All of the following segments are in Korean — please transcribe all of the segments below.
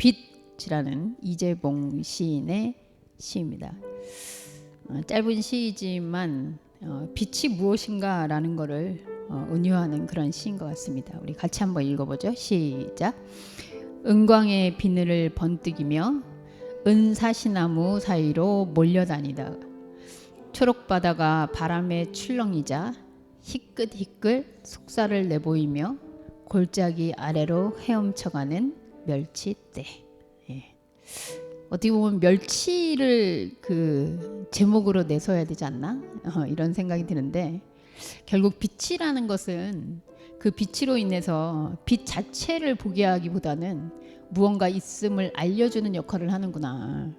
빛이라는 이재봉 시인의 시입니다. 짧은 시이지만 빛이 무엇인가라는 것을 은유하는 그런 시인 것 같습니다. 우리 같이 한번 읽어보죠. 시작. 은광의 비늘을 번뜩이며 은사시나무 사이로 몰려다니다 초록바다가 바람에 출렁이자 희끗희끗 속살을 내보이며 골짜기 아래로 헤엄쳐가는 멸치떼. 예. 어떻게 보면 멸치를 그 제목으로 내서야 되지 않나? 이런 생각이 드는데, 결국 빛이라는 것은 그 빛으로 인해서 빛 자체를 보게 하기보다는 무언가 있음을 알려주는 역할을 하는구나.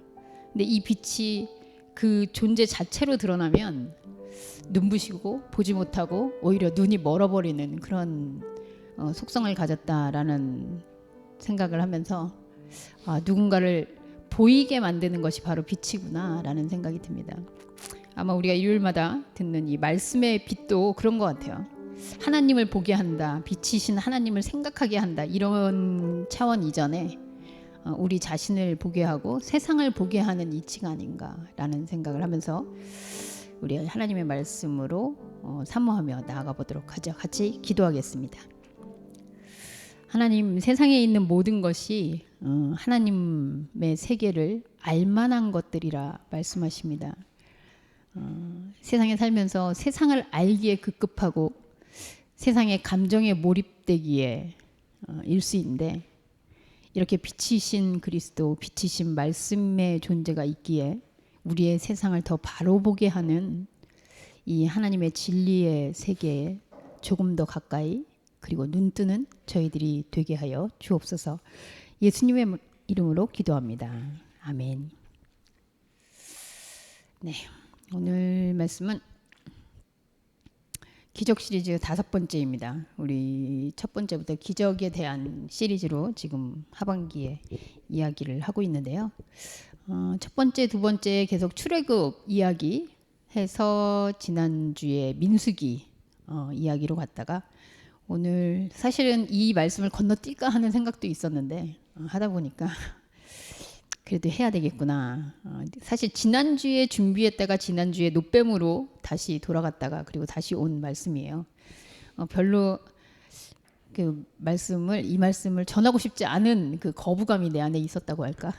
근데 이 빛이 그 존재 자체로 드러나면 눈부시고 보지 못하고 오히려 눈이 멀어버리는 그런 속성을 가졌다라는 생각을 하면서 누군가를 보이게 만드는 것이 바로 빛이구나라는 생각이 듭니다. 아마 우리가 일요일마다 듣는 이 말씀의 빛도 그런 것 같아요. 하나님을 보게 한다, 빛이신 하나님을 생각하게 한다, 이런 차원 이전에 우리 자신을 보게 하고 세상을 보게 하는 이치가 아닌가라는 생각을 하면서 우리 하나님의 말씀으로 사모하며 나아가 보도록 하죠. 같이 기도하겠습니다. 하나님, 세상에 있는 모든 것이 하나님의 세계를 알만한 것들이라 말씀하십니다. 세상에 살면서 세상을 알기에 급급하고 세상의 감정에 몰입되기에 일수인데, 이렇게 빛이신 그리스도, 빛이신 말씀의 존재가 있기에 우리의 세상을 더 바로 보게 하는 이 하나님의 진리의 세계에 조금 더 가까이, 그리고 눈뜨는 저희들이 되게 하여 주옵소서. 예수님의 이름으로 기도합니다. 아멘. 네, 오늘 말씀은 기적 시리즈 5번째입니다. 우리 첫 번째부터 기적에 대한 시리즈로 지금 하반기에 이야기를 하고 있는데요. 첫 번째, 두 번째 계속 출애굽 이야기 해서 지난주에 민수기 이야기로 갔다가, 오늘 사실은 이 말씀을 건너뛸까 하는 생각도 있었는데 하다 보니까 그래도 해야 되겠구나. 사실 지난주에 준비했다가 지난주에 노뱀으로 다시 돌아갔다가 그리고 다시 온 말씀이에요. 별로 그 이 말씀을 전하고 싶지 않은 그 거부감이 내 안에 있었다고 할까?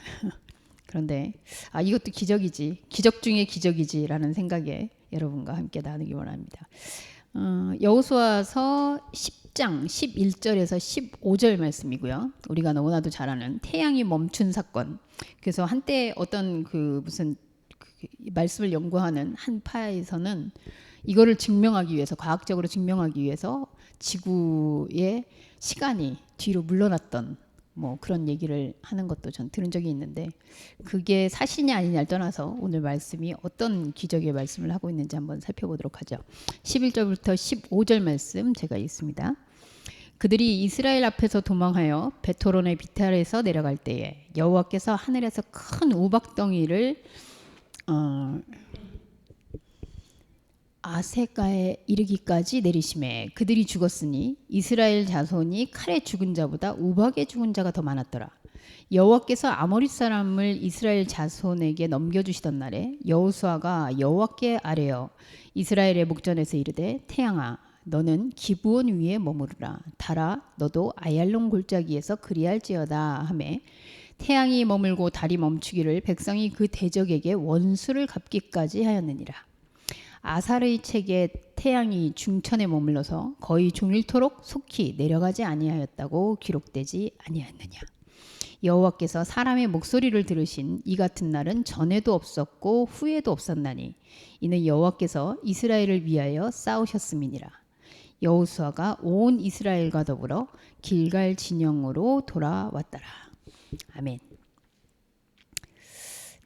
그런데 이것도 기적이지, 기적 중에 기적이지라는 생각에 여러분과 함께 나누기 원합니다. 여호수아서 10장 11절에서 15절 말씀이고요. 우리가 너무나도 잘 아는 태양이 멈춘 사건. 그래서 한때 어떤 그 무슨 말씀을 연구하는 한 파에서는 이거를 증명하기 위해서, 과학적으로 증명하기 위해서 지구의 시간이 뒤로 물러났던 뭐 그런 얘기를 하는 것도 전 들은 적이 있는데, 그게 사실이냐 아니냐를 떠나서 오늘 말씀이 어떤 기적의 말씀을 하고 있는지 한번 살펴보도록 하죠. 11절부터 15절 말씀 제가 읽습니다. 그들이 이스라엘 앞에서 도망하여 베토론의 비탈에서 내려갈 때에 여호와께서 하늘에서 큰 우박덩이를 아세가에 이르기까지 내리심에 그들이 죽었으니 이스라엘 자손이 칼에 죽은 자보다 우박에 죽은 자가 더 많았더라. 여호와께서 아모리 사람을 이스라엘 자손에게 넘겨주시던 날에 여호수아가 여호와께 아뢰어 이스라엘의 목전에서 이르되, 태양아 너는 기브온 위에 머무르라. 달아 너도 아얄론 골짜기에서 그리할지어다 하매, 태양이 머물고 달이 멈추기를 백성이 그 대적에게 원수를 갚기까지 하였느니라. 아살의 책에 태양이 중천에 머물러서 거의 종일토록 속히 내려가지 아니하였다고 기록되지 아니하였느냐. 여호와께서 사람의 목소리를 들으신 이 같은 날은 전에도 없었고 후에도 없었나니 이는 여호와께서 이스라엘을 위하여 싸우셨음이니라. 여호수아가 온 이스라엘과 더불어 길갈 진영으로 돌아왔더라. 아멘.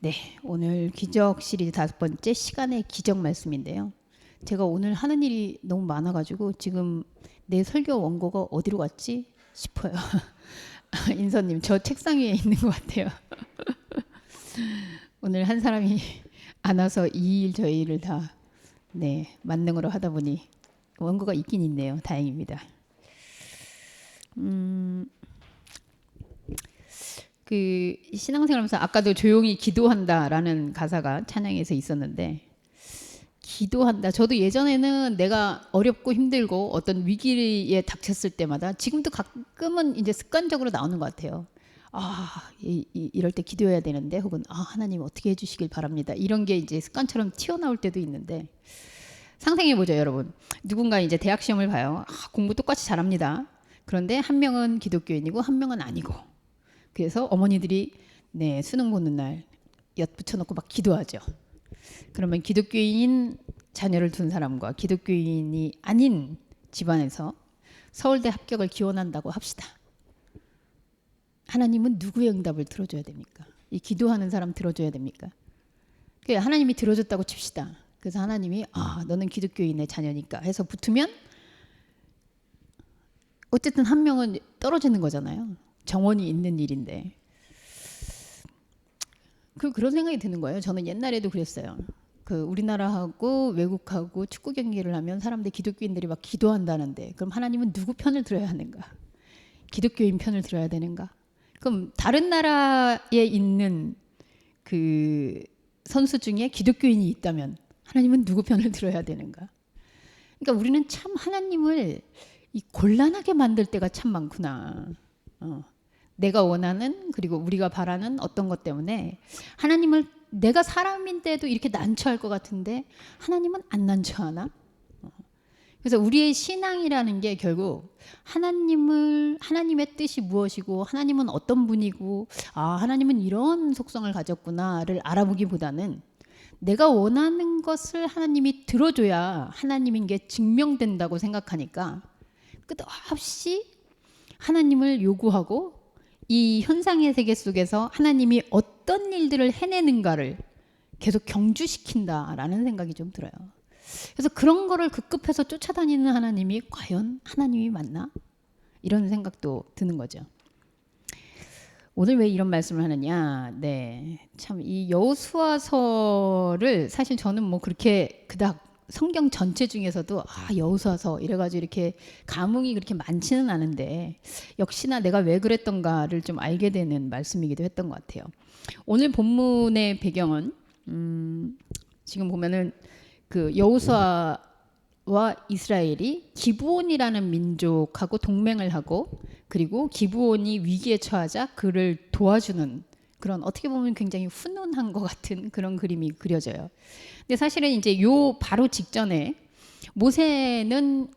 네, 오늘 기적 시리즈 5번째 시간의 기적 말씀인데요. 제가 오늘 하는 일이 너무 많아가지고 지금 내 설교 원고가 어디로 갔지 싶어요. 인서님, 저 책상 위에 있는 것 같아요. 오늘 한 사람이 안 와서 이 일 저 일을 다 만능으로 하다 보니 원고가 있긴 있네요. 다행입니다. 그 신앙생활하면서 아까도 조용히 기도한다라는 가사가 찬양에서 있었는데, 기도한다. 저도 예전에는 내가 어렵고 힘들고 어떤 위기에 닥쳤을 때마다, 지금도 가끔은 이제 습관적으로 나오는 것 같아요. 이럴 때 기도해야 되는데, 혹은 하나님 어떻게 해주시길 바랍니다. 이런 게 이제 습관처럼 튀어나올 때도 있는데, 상상해 보죠, 여러분. 누군가 이제 대학 시험을 봐요. 공부 똑같이 잘합니다. 그런데 한 명은 기독교인이고 한 명은 아니고. 그래서 어머니들이 수능 보는 날 엿 붙여놓고 막 기도하죠. 그러면 기독교인인 자녀를 둔 사람과 기독교인이 아닌 집안에서 서울대 합격을 기원한다고 합시다. 하나님은 누구의 응답을 들어줘야 됩니까? 이 기도하는 사람 들어줘야 됩니까? 하나님이 들어줬다고 칩시다. 그래서 하나님이 너는 기독교인의 자녀니까 해서 붙으면 어쨌든 한 명은 떨어지는 거잖아요. 정원이 있는 일인데. 그런 생각이 드는 거예요. 저는 옛날에도 그랬어요. 우리나라하고 외국하고 축구 경기를 하면 사람들 기독교인들이 막 기도한다는데, 그럼 하나님은 누구 편을 들어야 하는가? 기독교인 편을 들어야 되는가? 그럼 다른 나라에 있는 그 선수 중에 기독교인이 있다면 하나님은 누구 편을 들어야 되는가? 그러니까 우리는 참 하나님을 곤란하게 만들 때가 참 많구나. 내가 원하는, 그리고 우리가 바라는 어떤 것 때문에 하나님을, 내가 사람인데도 이렇게 난처할 것 같은데 하나님은 안 난처하나? 그래서 우리의 신앙이라는 게 결국 하나님의 뜻이 무엇이고, 하나님은 어떤 분이고, 하나님은 이런 속성을 가졌구나를 알아보기보다는 내가 원하는 것을 하나님이 들어줘야 하나님인 게 증명된다고 생각하니까 끝없이 하나님을 요구하고, 이 현상의 세계 속에서 하나님이 어떤 일들을 해내는가를 계속 경주시킨다라는 생각이 좀 들어요. 그래서 그런 거를 급급해서 쫓아다니는 하나님이 과연 하나님이 맞나? 이런 생각도 드는 거죠. 오늘 왜 이런 말씀을 하느냐? 참 이 여호수아서를 사실 저는 뭐 그렇게 그닥 성경 전체 중에서도 여호수아서 이래가지고 이렇게 감흥이 그렇게 많지는 않은데, 역시나 내가 왜 그랬던가를 좀 알게 되는 말씀이기도 했던 것 같아요. 오늘 본문의 배경은 지금 보면은 그 여호수아와 이스라엘이 기브온이라는 민족하고 동맹을 하고, 그리고 기브온이 위기에 처하자 그를 도와주는 그런, 어떻게 보면 굉장히 훈훈한 것 같은 그런 그림이 그려져요. 근데 사실은 이제 요 바로 직전에 모세는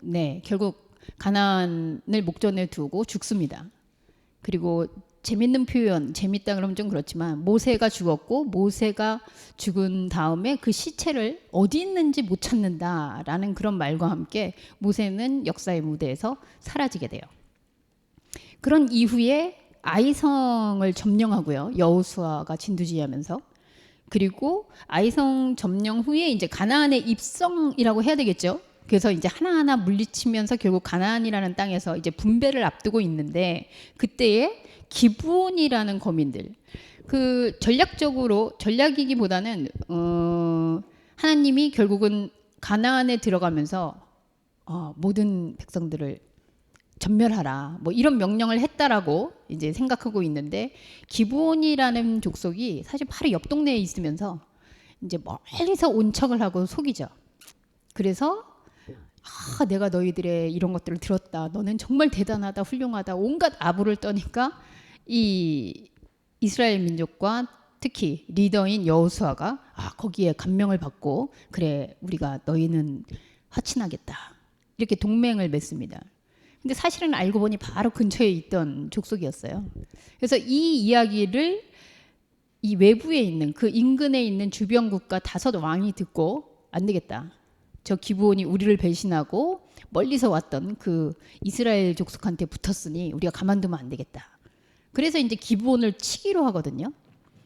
결국 가나안을 목전에 두고 죽습니다. 그리고 재밌는 표현, 재밌다 그러면 좀 그렇지만, 모세가 죽었고 모세가 죽은 다음에 그 시체를 어디 있는지 못 찾는다라는 그런 말과 함께 모세는 역사의 무대에서 사라지게 돼요. 그런 이후에 아이성을 점령하고요, 여호수아가 진두지휘하면서. 그리고 아이성 점령 후에 이제 가나안의 입성이라고 해야 되겠죠. 그래서 이제 하나하나 물리치면서 결국 가나안이라는 땅에서 이제 분배를 앞두고 있는데, 그때에 기브온이라는 거민들, 그 전략이기보다는 하나님이 결국은 가나안에 들어가면서 모든 백성들을 전멸하라, 뭐 이런 명령을 했다라고 이제 생각하고 있는데, 기브온이라는 족속이 사실 바로 옆 동네에 있으면서 이제 멀리서 온 척을 하고 속이죠. 그래서 내가 너희들의 이런 것들을 들었다, 너는 정말 대단하다, 훌륭하다, 온갖 아부를 떠니까 이 이스라엘 민족과 특히 리더인 여호수아가 거기에 감명을 받고, 그래 우리가 너희는 화친하겠다, 이렇게 동맹을 맺습니다. 근데 사실은 알고 보니 바로 근처에 있던 족속이었어요. 그래서 이 이야기를 이 외부에 있는, 그 인근에 있는 주변 국가 5 왕이 듣고, 안 되겠다, 저 기브온이 우리를 배신하고 멀리서 왔던 그 이스라엘 족속한테 붙었으니 우리가 가만두면 안 되겠다. 그래서 이제 기브온을 치기로 하거든요.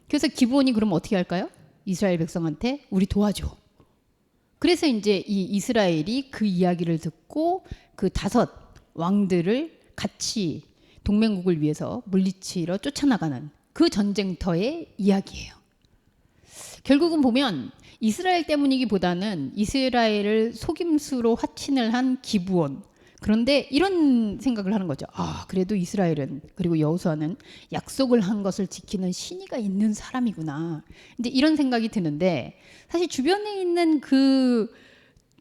그래서 기브온이 그럼 어떻게 할까요? 이스라엘 백성한테 우리 도와줘. 그래서 이제 이 이스라엘이 그 이야기를 듣고 그 5 왕들을 같이 동맹국을 위해서 물리치러 쫓아나가는 그 전쟁터의 이야기예요. 결국은 보면 이스라엘 때문이기보다는 이스라엘을 속임수로 화친을 한 기브온, 그런데 이런 생각을 하는 거죠. 아, 그래도 이스라엘은 그리고 여호수아는 약속을 한 것을 지키는 신의가 있는 사람이구나. 이제 이런 생각이 드는데 사실 주변에 있는 그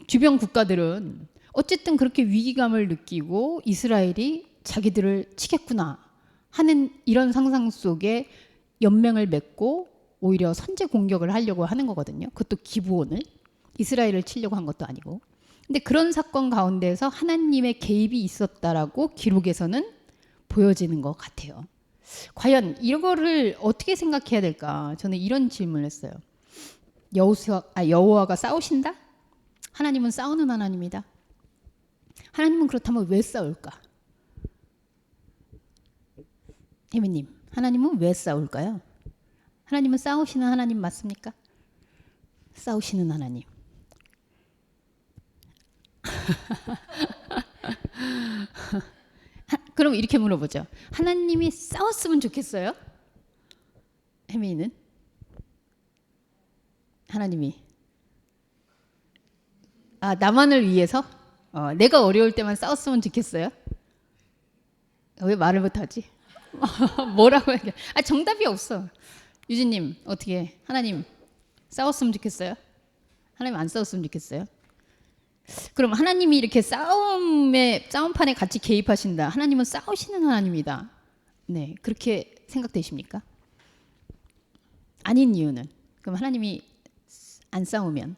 주변 국가들은 어쨌든 그렇게 위기감을 느끼고 이스라엘이 자기들을 치겠구나 하는 이런 상상 속에 연맹을 맺고 오히려 선제 공격을 하려고 하는 거거든요. 그것도 기브온을 이스라엘을 치려고 한 것도 아니고. 근데 그런 사건 가운데서 하나님의 개입이 있었다라고 기록에서는 보여지는 것 같아요. 과연 이거를 어떻게 생각해야 될까? 저는 이런 질문을 했어요. 여호와가 싸우신다? 하나님은 싸우는 하나님이다. 하나님은 그렇다면 왜 싸울까? 혜미님, 하나님은 왜 싸울까요? 하나님은 싸우시는 하나님 맞습니까? 싸우시는 하나님. 그럼 이렇게 물어보죠. 하나님이 싸웠으면 좋겠어요? 혜미는? 하나님이 나만을 위해서? 내가 어려울 때만 싸웠으면 좋겠어요? 왜 말을 못하지? 뭐라고 얘기해? 정답이 없어. 유진님 어떻게 하나님 싸웠으면 좋겠어요? 하나님 안 싸웠으면 좋겠어요? 그럼 하나님이 이렇게 싸움판에 같이 개입하신다. 하나님은 싸우시는 하나님이다. 네, 그렇게 생각되십니까? 아닌 이유는? 그럼 하나님이 안 싸우면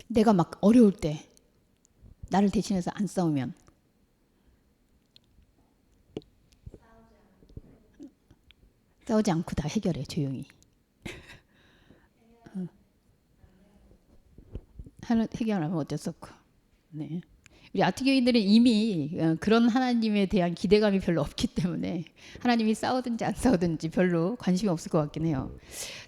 내가 막 어려울 때 나를 대신해서 안 싸우면 싸우지 않고 다 해결해 조용히. 해결하면 어쩔 수 없고. 네. 우리 아티교인들은 이미 그런 하나님에 대한 기대감이 별로 없기 때문에 하나님이 싸우든지 안 싸우든지 별로 관심이 없을 것 같긴 해요.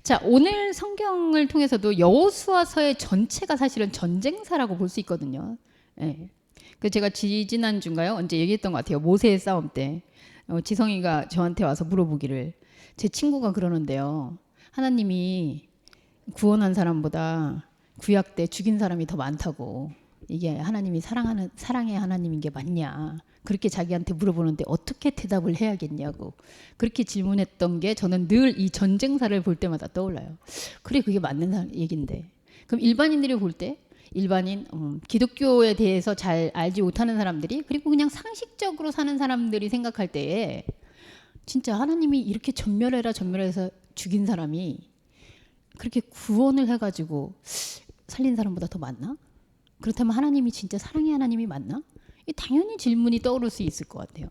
자, 오늘 성경을 통해서도 여호수아서의 전체가 사실은 전쟁사라고 볼 수 있거든요. 네. 그 제가 지지난주인가요? 언제 얘기했던 것 같아요. 모세의 싸움 때 지성이가 저한테 와서 물어보기를 제 친구가 그러는데요. 하나님이 구원한 사람보다 구약 때 죽인 사람이 더 많다고. 이게 하나님이 사랑의 하나님인 게 맞냐. 그렇게 자기한테 물어보는데 어떻게 대답을 해야겠냐고. 그렇게 질문했던 게 저는 늘 이 전쟁사를 볼 때마다 떠올라요. 그래, 그게 맞는 얘기인데. 그럼 일반인들이 볼 때 일반인 기독교에 대해서 잘 알지 못하는 사람들이 그리고 그냥 상식적으로 사는 사람들이 생각할 때에 진짜 하나님이 이렇게 전멸해서 죽인 사람이 그렇게 구원을 해가지고 살린 사람보다 더 많나? 그렇다면 하나님이 진짜 사랑의 하나님이 맞나? 당연히 질문이 떠오를 수 있을 것 같아요.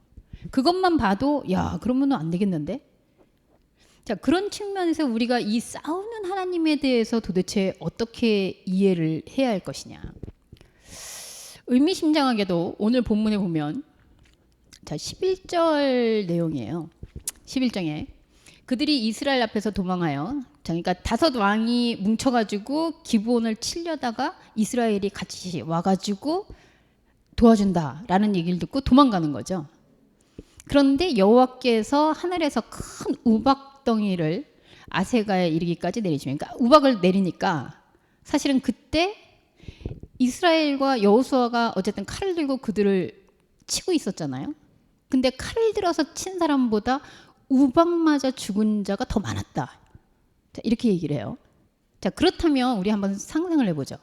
그것만 봐도 야, 그러면 안 되겠는데? 자, 그런 측면에서 우리가 이 싸우는 하나님에 대해서 도대체 어떻게 이해를 해야 할 것이냐. 의미심장하게도 오늘 본문에 보면 자, 11절 내용이에요. 11장에 그들이 이스라엘 앞에서 도망하여 그러니까 다섯 왕이 뭉쳐가지고 기브온을 치려다가 이스라엘이 같이 와가지고 도와준다라는 얘기를 듣고 도망가는 거죠. 그런데 여호와께서 하늘에서 큰 우박덩이를 아세가에 이르기까지 내리시면, 그러니까 우박을 내리니까 사실은 그때 이스라엘과 여호수아가 어쨌든 칼을 들고 그들을 치고 있었잖아요. 근데 칼을 들어서 친 사람보다 우박 맞아 죽은 자가 더 많았다. 자, 이렇게 얘기를 해요. 자, 그렇다면 우리 한번 상상을 해보죠.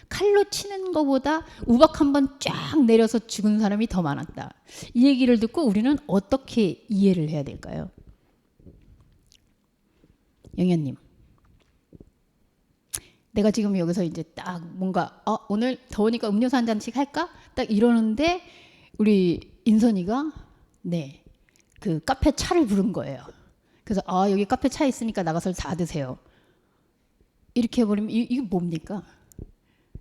칼로 치는 것보다 우박 한번 쫙 내려서 죽은 사람이 더 많았다. 이 얘기를 듣고 우리는 어떻게 이해를 해야 될까요? 영현님. 내가 지금 여기서 이제 딱 뭔가 오늘 더우니까 음료수 한 잔씩 할까? 딱 이러는데 우리 인선이가 네, 그 카페 차를 부른 거예요. 그래서 여기 카페 차 있으니까 나가서 다 드세요. 이렇게 해버리면 이게 뭡니까?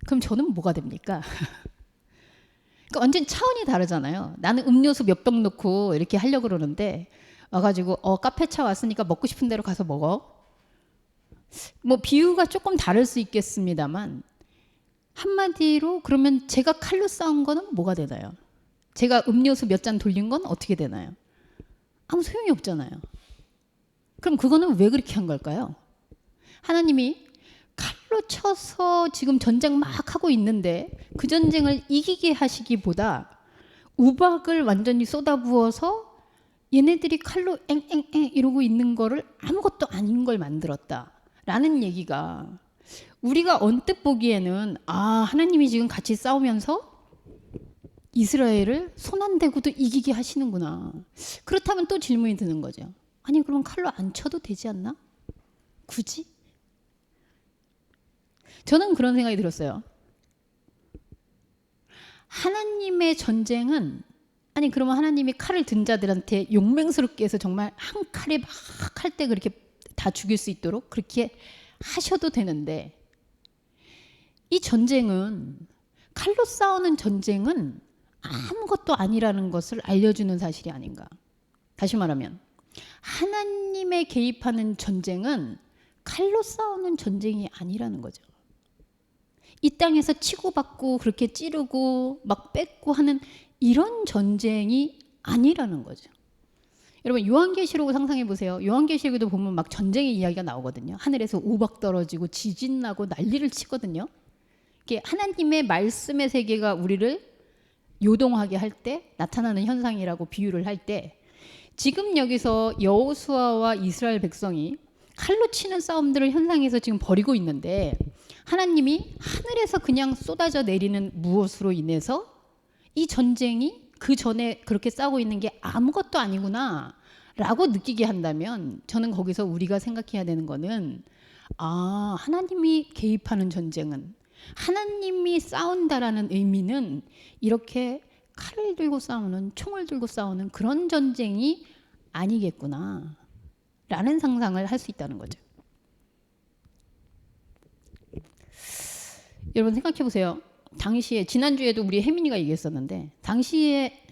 그럼 저는 뭐가 됩니까? 그러니까 완전 차원이 다르잖아요. 나는 음료수 몇 병 넣고 이렇게 하려고 그러는데 와가지고 카페 차 왔으니까 먹고 싶은 대로 가서 먹어. 뭐 비유가 조금 다를 수 있겠습니다만 한마디로 그러면 제가 칼로 싸운 거는 뭐가 되나요? 제가 음료수 몇 잔 돌린 건 어떻게 되나요? 아무 소용이 없잖아요. 그럼 그거는 왜 그렇게 한 걸까요? 하나님이 칼로 쳐서 지금 전쟁 막 하고 있는데 그 전쟁을 이기게 하시기보다 우박을 완전히 쏟아부어서 얘네들이 칼로 앵앵앵 이러고 있는 거를 아무것도 아닌 걸 만들었다라는 얘기가 우리가 언뜻 보기에는 하나님이 지금 같이 싸우면서 이스라엘을 손 안 대고도 이기게 하시는구나. 그렇다면 또 질문이 드는 거죠. 아니 그러면 칼로 안 쳐도 되지 않나? 굳이? 저는 그런 생각이 들었어요. 하나님의 전쟁은 아니 그러면 하나님이 칼을 든 자들한테 용맹스럽게 해서 정말 한 칼에 막 할 때 그렇게 다 죽일 수 있도록 그렇게 하셔도 되는데 이 전쟁은 칼로 싸우는 전쟁은 아무것도 아니라는 것을 알려주는 사실이 아닌가. 다시 말하면 하나님의 개입하는 전쟁은 칼로 싸우는 전쟁이 아니라는 거죠. 이 땅에서 치고받고 그렇게 찌르고 막 뺏고 하는 이런 전쟁이 아니라는 거죠. 여러분 요한계시록을 상상해 보세요. 요한계시록에도 보면 막 전쟁의 이야기가 나오거든요. 하늘에서 우박 떨어지고 지진 나고 난리를 치거든요. 이게 하나님의 말씀의 세계가 우리를 요동하게 할 때 나타나는 현상이라고 비유를 할 때 지금 여기서 여호수아와 이스라엘 백성이 칼로 치는 싸움들을 현상에서 지금 벌이고 있는데 하나님이 하늘에서 그냥 쏟아져 내리는 무엇으로 인해서 이 전쟁이 그 전에 그렇게 싸우고 있는 게 아무것도 아니구나 라고 느끼게 한다면 저는 거기서 우리가 생각해야 되는 거는 하나님이 개입하는 전쟁은 하나님이 싸운다라는 의미는 이렇게 칼을 들고 싸우는 총을 들고 싸우는 그런 전쟁이 아니겠구나 라는 상상을 할 수 있다는 거죠. 여러분 생각해 보세요. 당시에 지난주에도 우리 혜민이가 얘기했었는데 당시에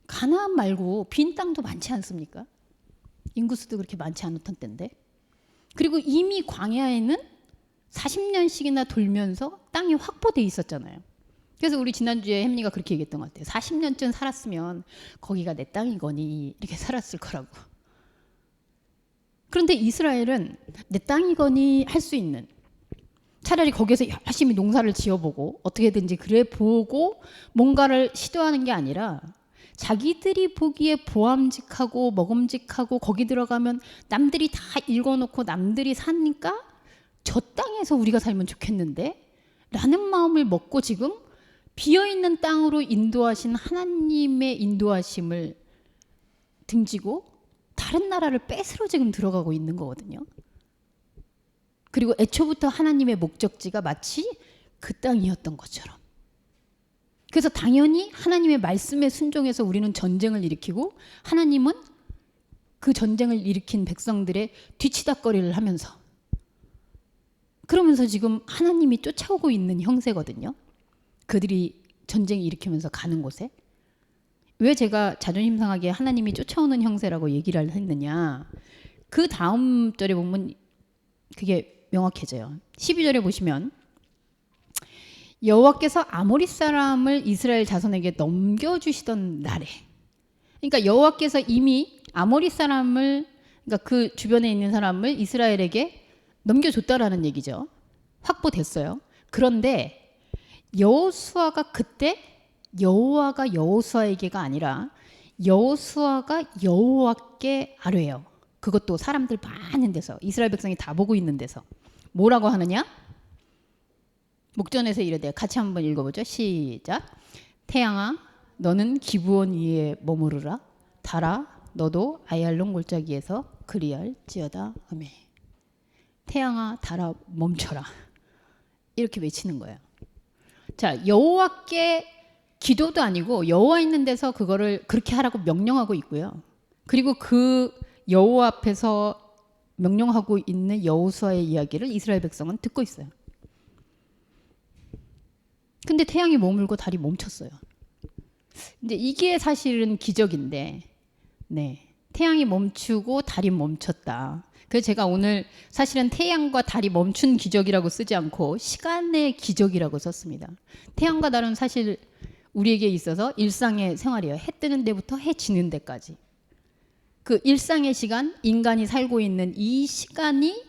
가나안 말고 빈 땅도 많지 않습니까? 인구수도 그렇게 많지 않던 때인데 그리고 이미 광야에는 40년씩이나 돌면서 땅이 확보돼 있었잖아요. 그래서 우리 지난주에 혜민이가 그렇게 얘기했던 것 같아요. 40년쯤 살았으면 거기가 내 땅이거니 이렇게 살았을 거라고. 그런데 이스라엘은 내 땅이거니 할 수 있는 차라리 거기에서 열심히 농사를 지어보고 어떻게든지 그래 보고 뭔가를 시도하는 게 아니라 자기들이 보기에 보암직하고 먹음직하고 거기 들어가면 남들이 다 읽어놓고 남들이 사니까 저 땅에서 우리가 살면 좋겠는데 라는 마음을 먹고 지금 비어있는 땅으로 인도하신 하나님의 인도하심을 등지고 다른 나라를 뺏으러 지금 들어가고 있는 거거든요. 그리고 애초부터 하나님의 목적지가 마치 그 땅이었던 것처럼. 그래서 당연히 하나님의 말씀에 순종해서 우리는 전쟁을 일으키고 하나님은 그 전쟁을 일으킨 백성들의 뒤치다꺼리를 하면서 그러면서 지금 하나님이 쫓아오고 있는 형세거든요. 그들이 전쟁을 일으키면서 가는 곳에. 왜 제가 자존심 상하게 하나님이 쫓아오는 형세라고 얘기를 했느냐. 그 다음 절에 보면 그게 명확해져요. 12절에 보시면 여호와께서 아모리 사람을 이스라엘 자손에게 넘겨주시던 날에 그러니까 여호와께서 이미 아모리 사람을 그러니까 그 주변에 있는 사람을 이스라엘에게 넘겨줬다라는 얘기죠. 확보됐어요. 그런데 여호수아가 그때 여호와가 여호수아에게가 아니라 여호수아가 여호와께 아뢰요. 그것도 사람들 많은 데서 이스라엘 백성이 다 보고 있는 데서 뭐라고 하느냐? 목전에서 이르되 같이 한번 읽어보죠. 시작. 태양아 너는 기브온 위에 머무르라. 달아 너도 아얄론 골짜기에서 그리할지어다. 아멘. 태양아 달아 멈춰라. 이렇게 외치는 거예요. 자 여호와께 기도도 아니고 여호와 있는 데서 그거를 그렇게 하라고 명령하고 있고요. 그리고 그 여호와 앞에서 명령하고 있는 여호수아의 이야기를 이스라엘 백성은 듣고 있어요. 근데 태양이 머물고 달이 멈췄어요. 이제 이게 사실은 기적인데, 네, 태양이 멈추고 달이 멈췄다. 그래서 제가 오늘 사실은 태양과 달이 멈춘 기적이라고 쓰지 않고 시간의 기적이라고 썼습니다. 태양과 달은 사실 우리에게 있어서 일상의 생활이에요. 해 뜨는 데부터 해 지는 데까지. 그 일상의 시간, 인간이 살고 있는 이 시간이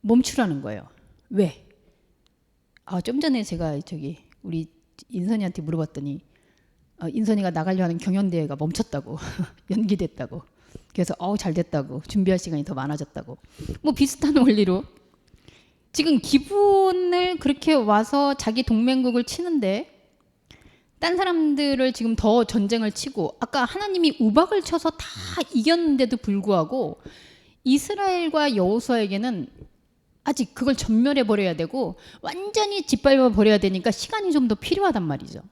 멈추라는 거예요. 왜? 좀 전에 제가 우리 인선이한테 물어봤더니 인선이가 나가려 하는 경연대회가 멈췄다고 연기됐다고. 그래서 잘 됐다고, 준비할 시간이 더 많아졌다고. 뭐 비슷한 원리로 지금 기분을 그렇게 와서 자기 동맹국을 치는데 딴 사람들을 지금 더 전쟁을 치고, 아까 하나님이 우박을 쳐서 다 이겼는데도 불구하고 이스라엘과 여호수아에게는 아직 그걸 전멸해 버려야 되고 완전히 짓밟아 버려야 되니까 시간이 좀 더 필요하단 말이죠.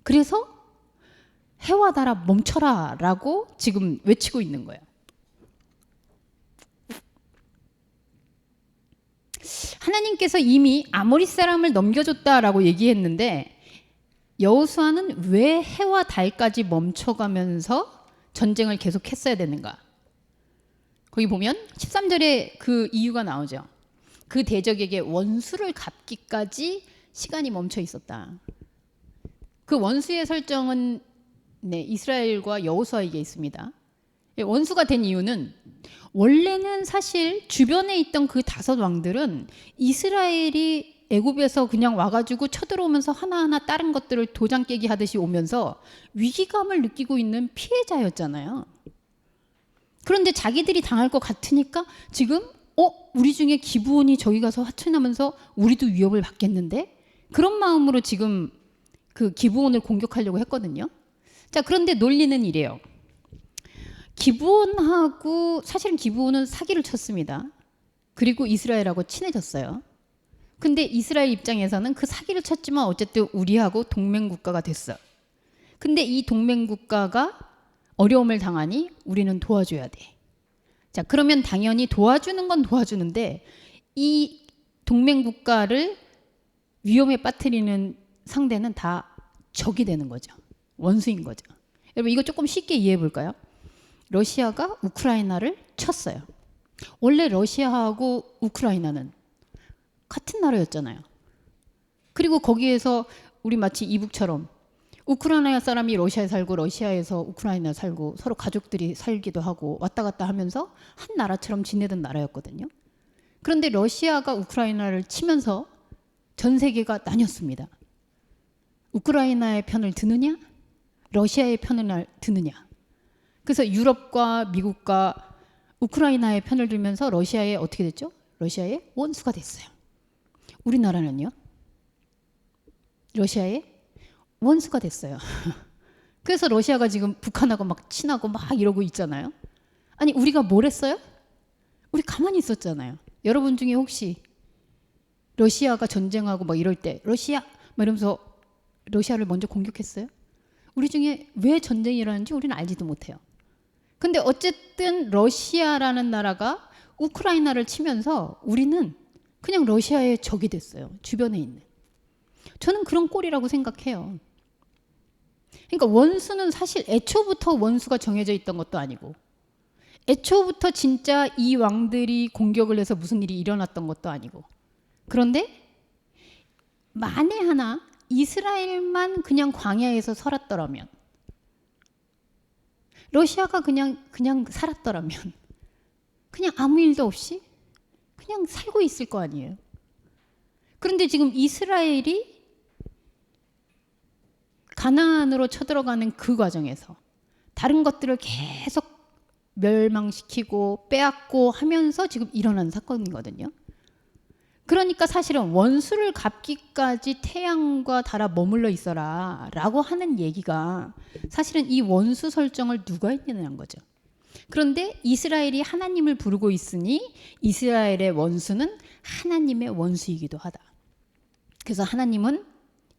그래서 해와 달아 멈춰라 라고 지금 외치고 있는 거예요. 하나님께서 이미 아모리 사람을 넘겨줬다라고 얘기했는데 여호수아는 왜 해와 달까지 멈춰가면서 전쟁을 계속했어야 되는가? 거기 보면 13절에 그 이유가 나오죠. 그 대적에게 원수를 갚기까지 시간이 멈춰 있었다. 그 원수의 설정은 이스라엘과 여호수아에게 있습니다. 원수가 된 이유는 원래는 사실 주변에 있던 그 5 왕들은 이스라엘이 애굽에서 그냥 와가지고 쳐들어오면서 하나하나 다른 것들을 도장 깨기 하듯이 오면서 위기감을 느끼고 있는 피해자였잖아요. 그런데 자기들이 당할 것 같으니까 지금 우리 중에 기브온이 저기 가서 화친하면서 우리도 위협을 받겠는데, 그런 마음으로 지금 그 기브온을 공격하려고 했거든요. 자, 그런데 논리는 이래요. 기브온하고 사실은 기브온은 사기를 쳤습니다. 그리고 이스라엘하고 친해졌어요. 근데 이스라엘 입장에서는 그 사기를 쳤지만 어쨌든 우리하고 동맹국가가 됐어. 근데 이 동맹국가가 어려움을 당하니 우리는 도와줘야 돼. 자, 그러면 당연히 도와주는 건 도와주는데 이 동맹국가를 위험에 빠뜨리는 상대는 다 적이 되는 거죠. 원수인 거죠. 여러분, 이거 조금 쉽게 이해해 볼까요? 러시아가 우크라이나를 쳤어요. 원래 러시아하고 우크라이나는 같은 나라였잖아요. 그리고 거기에서 우리 마치 이북처럼 우크라이나 사람이 러시아에 살고 러시아에서 우크라이나에 살고 서로 가족들이 살기도 하고 왔다 갔다 하면서 한 나라처럼 지내던 나라였거든요. 그런데 러시아가 우크라이나를 치면서 전 세계가 나뉘었습니다. 우크라이나의 편을 드느냐? 러시아의 편을 드느냐? 그래서 유럽과 미국과 우크라이나의 편을 들면서 러시아에 어떻게 됐죠? 러시아의 원수가 됐어요. 우리나라는요? 러시아의 원수가 됐어요. 그래서 러시아가 지금 북한하고 막 친하고 막 이러고 있잖아요. 아니, 우리가 뭘 했어요? 우리 가만히 있었잖아요. 여러분 중에 혹시 러시아가 전쟁하고 막 이럴 때 러시아 막 이러면서 러시아를 먼저 공격했어요? 우리 중에 왜 전쟁이 일어나는지 우리는 알지도 못해요. 근데 어쨌든 러시아라는 나라가 우크라이나를 치면서 우리는 그냥 러시아의 적이 됐어요. 주변에 있는. 저는 그런 꼴이라고 생각해요. 그러니까 원수는 사실 애초부터 원수가 정해져 있던 것도 아니고, 애초부터 진짜 이 왕들이 공격을 해서 무슨 일이 일어났던 것도 아니고, 그런데 만에 하나 이스라엘만 그냥 광야에서 살았더라면, 러시아가 그냥 살았더라면, 그냥 아무 일도 없이 그냥 살고 있을 거 아니에요. 그런데 지금 이스라엘이 가나안으로 쳐들어가는 그 과정에서 다른 것들을 계속 멸망시키고 빼앗고 하면서 지금 일어난 사건이거든요. 그러니까 사실은 원수를 갚기까지 태양과 달아 머물러 있어라 라고 하는 얘기가 사실은 이 원수 설정을 누가 했냐는 거죠. 그런데 이스라엘이 하나님을 부르고 있으니 이스라엘의 원수는 하나님의 원수이기도 하다. 그래서 하나님은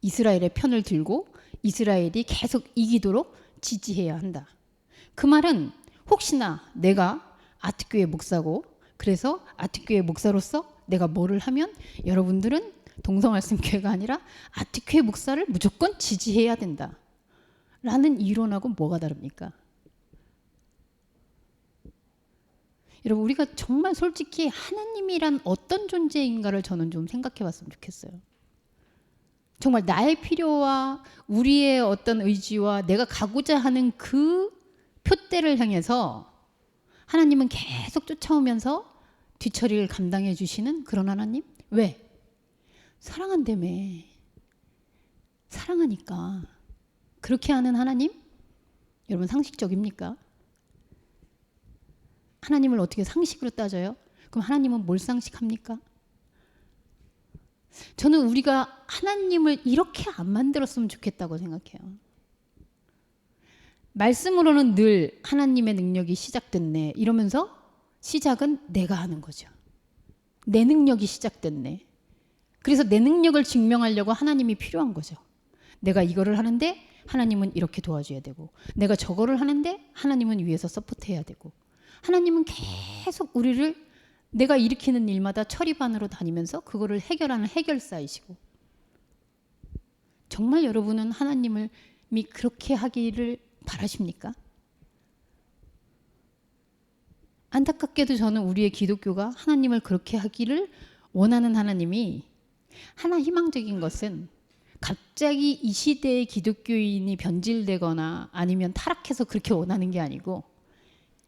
이스라엘의 편을 들고 이스라엘이 계속 이기도록 지지해야 한다. 그 말은 혹시나 내가 아트교회 목사고, 그래서 아트교회 목사로서 내가 뭐를 하면 여러분들은 동성말씀교회가 아니라 아트교회 목사를 무조건 지지해야 된다 라는 이론하고 뭐가 다릅니까? 여러분, 우리가 정말 솔직히 하나님이란 어떤 존재인가를 저는 좀 생각해 봤으면 좋겠어요. 정말 나의 필요와 우리의 어떤 의지와 내가 가고자 하는 그 표대를 향해서 하나님은 계속 쫓아오면서 뒤처리를 감당해 주시는 그런 하나님? 왜? 사랑한다며. 사랑하니까. 그렇게 하는 하나님? 여러분 상식적입니까? 하나님을 어떻게 상식으로 따져요? 그럼 하나님은 뭘 상식합니까? 저는 우리가 하나님을 이렇게 안 만들었으면 좋겠다고 생각해요. 말씀으로는 늘 하나님의 능력이 시작됐네 이러면서 시작은 내가 하는 거죠. 내 능력이 시작됐네. 그래서 내 능력을 증명하려고 하나님이 필요한 거죠. 내가 이거를 하는데 하나님은 이렇게 도와줘야 되고, 내가 저거를 하는데 하나님은 위에서 서포트해야 되고, 하나님은 계속 우리를 내가 일으키는 일마다 처리반으로 다니면서 그거를 해결하는 해결사이시고, 정말 여러분은 하나님을 그렇게 하기를 바라십니까? 안타깝게도 저는 우리의 기독교가 하나님을 그렇게 하기를 원하는 하나님이, 하나 희망적인 것은 갑자기 이 시대의 기독교인이 변질되거나 아니면 타락해서 그렇게 원하는 게 아니고,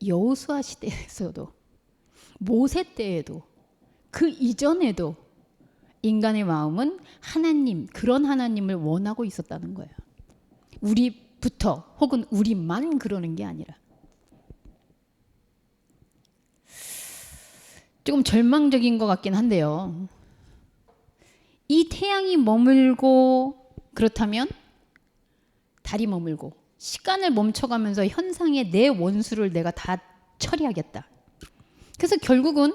여호수아 시대에서도 모세 때에도 그 이전에도 인간의 마음은 하나님, 그런 하나님을 원하고 있었다는 거예요. 우리부터 혹은 우리만 그러는 게 아니라. 조금 절망적인 것 같긴 한데요. 이 태양이 머물고, 그렇다면 달이 머물고, 시간을 멈춰가면서 현상의 내 원수를 내가 다 처리하겠다. 그래서 결국은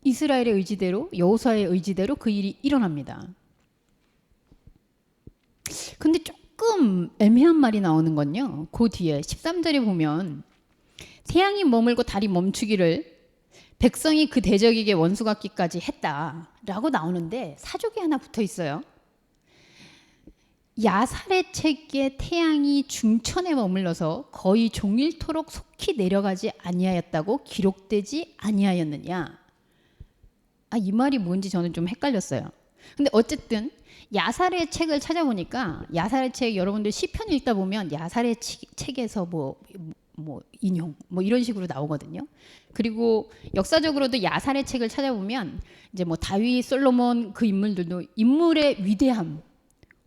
이스라엘의 의지대로, 여호수아의 의지대로 그 일이 일어납니다. 근데 조금 애매한 말이 나오는 건요, 그 뒤에 13절에 보면 태양이 머물고 달이 멈추기를 백성이 그 대적에게 원수 같기까지 했다라고 나오는데 사족이 하나 붙어 있어요. 야살의 책에 태양이 중천에 머물러서 거의 종일토록 속히 내려가지 아니하였다고 기록되지 아니하였느냐. 이 말이 뭔지 저는 좀 헷갈렸어요. 근데 어쨌든 야살의 책을 찾아보니까, 야살의 책 여러분들 시편 읽다 보면 야살의 책에서 뭐 인용 뭐 이런 식으로 나오거든요. 그리고 역사적으로도 야살의 책을 찾아보면 이제 뭐 다윗, 솔로몬 그 인물들도 인물의 위대함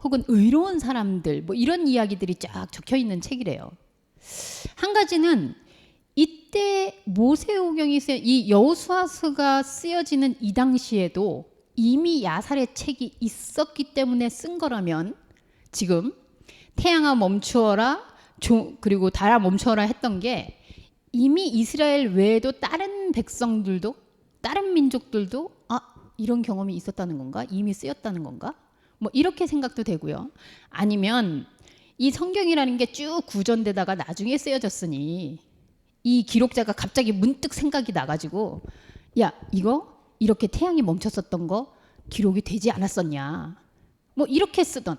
혹은 의로운 사람들 뭐 이런 이야기들이 쫙 적혀 있는 책이래요. 한 가지는 이때 모세오경이 이 여호수아서가 쓰여지는 이 당시에도 이미 야살의 책이 있었기 때문에 쓴 거라면, 지금 태양아 멈추어라 그리고 달아 멈춰라 했던 게 이미 이스라엘 외에도 다른 백성들도, 다른 민족들도 이런 경험이 있었다는 건가? 이미 쓰였다는 건가? 뭐 이렇게 생각도 되고요. 아니면 이 성경이라는 게 쭉 구전되다가 나중에 쓰여졌으니 이 기록자가 갑자기 문득 생각이 나가지고, 야, 이거 이렇게 태양이 멈췄었던 거 기록이 되지 않았었냐, 뭐 이렇게 쓰던.